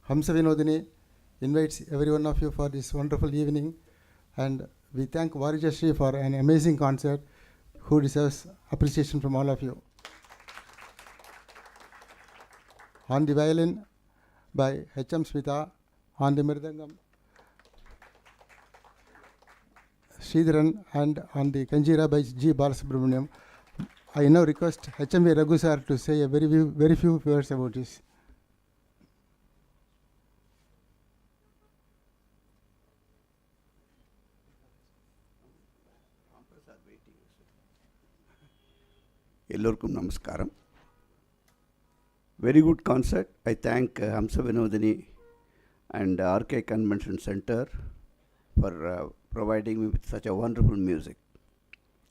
Hamsa Vinodini invites every one of you for this wonderful evening, and we thank Varijashri for an amazing concert who deserves appreciation from all of you. On the violin by H.M. Smita, on the mridangam Sridharan, and on the kanjira by G. Balasubramaniam. I now request H.M.V. Raghu sir to say a very few words about this. Ellorkum namaskaram. Very good concert. I thank Hamsa Vinodini and RK Convention Center for providing me with such a wonderful music.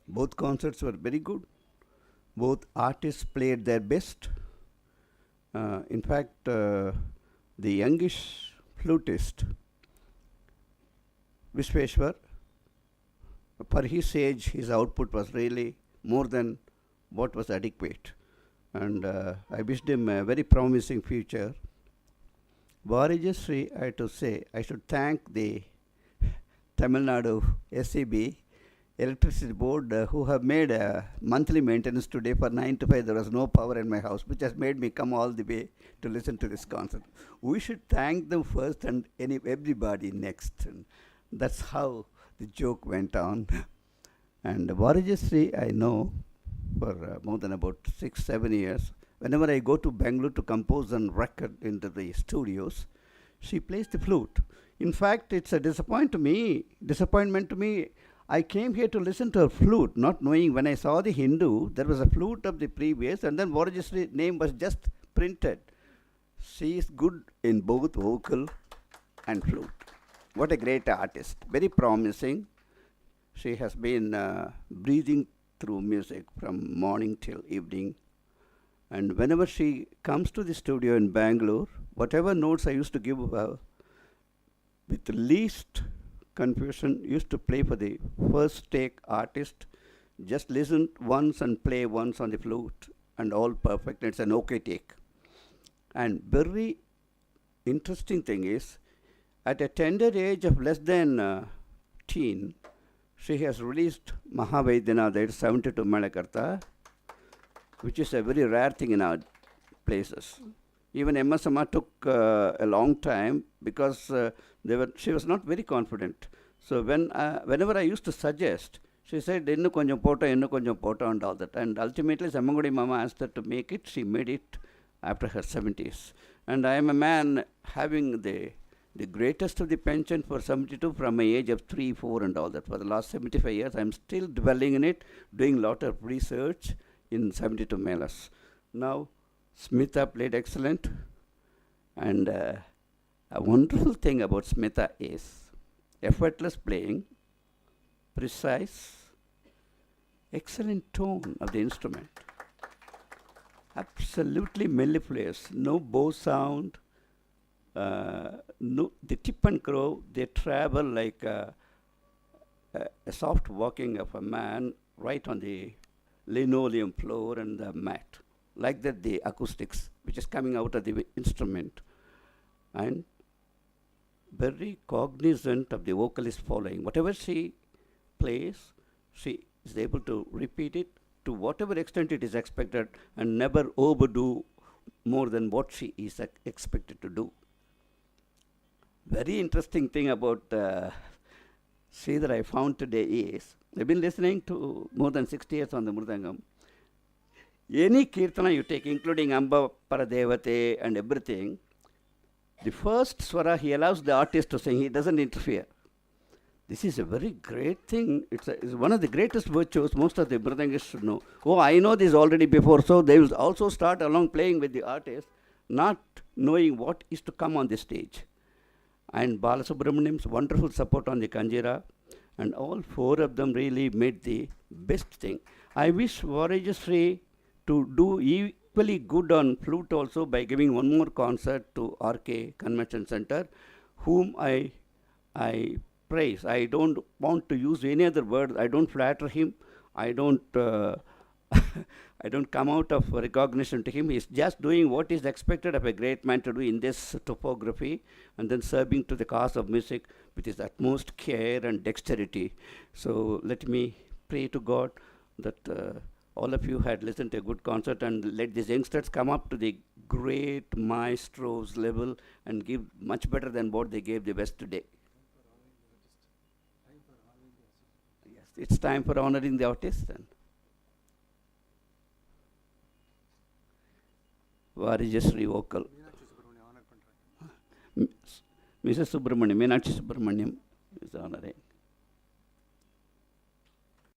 Both concerts were very good. Both artists played their best. In fact, the youngish flutist, Vishweshwar, for his age, his output was really more than what was adequate. And I wished him a very promising future. Varijashri, I have to say, I should thank the Tamil Nadu SEB Electricity Board who have made a monthly maintenance today for 9 to 5. There was no power in my house, which has made me come all the way to listen to this concert. We should thank them first and everybody next. And that's how the joke went on. And Varijashri, I know for more than about 6-7 years. Whenever I go to Bangalore to compose and record into the studios, she plays the flute. In fact, it's a disappointment to me. I came here to listen to her flute, not knowing when I saw the Hindu, there was a flute of the previous, and then Varijashri's name was just printed. She is good in both vocal and flute. What a great artist, very promising. She has been breathing through music from morning till evening. And whenever she comes to the studio in Bangalore, whatever notes I used to give her, with the least confusion, used to play for the first take artist, just listen once and play once on the flute, and all perfect. It's an okay take. And very interesting thing is, at a tender age of less than teen, she has released Mahavaidyanatha, that is 72 Melakarta, which is a very rare thing in our places. Even MS Amma took a long time because she was not very confident. So whenever I used to suggest, she said, "Innu konjam photo," and all that. And ultimately, Sammangudi Mama asked her to make it. She made it after her 70s. And I am a man having the greatest of the pension for 72 from my age of 3, 4 and all that. For the last 75 years, I'm still dwelling in it, doing a lot of research in 72 Melas. Now, Smita played excellent. And a wonderful thing about Smita is effortless playing, precise, excellent tone of the instrument. Absolutely mellifluous, no bow sound. No, the tip and crow, they travel like a soft walking of a man right on the linoleum floor and the mat. Like that, the acoustics, which is coming out of the instrument. And very cognizant of the vocalist following. Whatever she plays, she is able to repeat it to whatever extent it is expected and never overdo more than what she is expected to do. Very interesting thing about Sridhar I found today is, I've been listening to more than 60 years on the Mridangam. Any Kirtana you take, including Amba Paradevate and everything, the first swara he allows the artist to sing, he doesn't interfere. This is a very great thing. It's one of the greatest virtues most of the Mridangists should know. Oh, I know this already before, so they will also start along playing with the artist, not knowing what is to come on the stage. And Balasubramaniam's wonderful support on the Kanjira, and all 4 of them really made the best thing. I wish Varijashri to do equally good on flute also by giving one more concert to RK Convention Center, whom I praise. I don't want to use any other word. I don't flatter him. I don't I don't come out of recognition to him. He's just doing what is expected of a great man to do in this topography, and then serving to the cause of music with his utmost care and dexterity. So let me pray to God that all of you had listened to a good concert, and let these youngsters come up to the great maestro's level and give much better than what they gave the best today. Yes, it's time for honoring the artist then. Varijasri vocal. Mrs. Subramaniam, Meenakshi Subramaniam is honoring.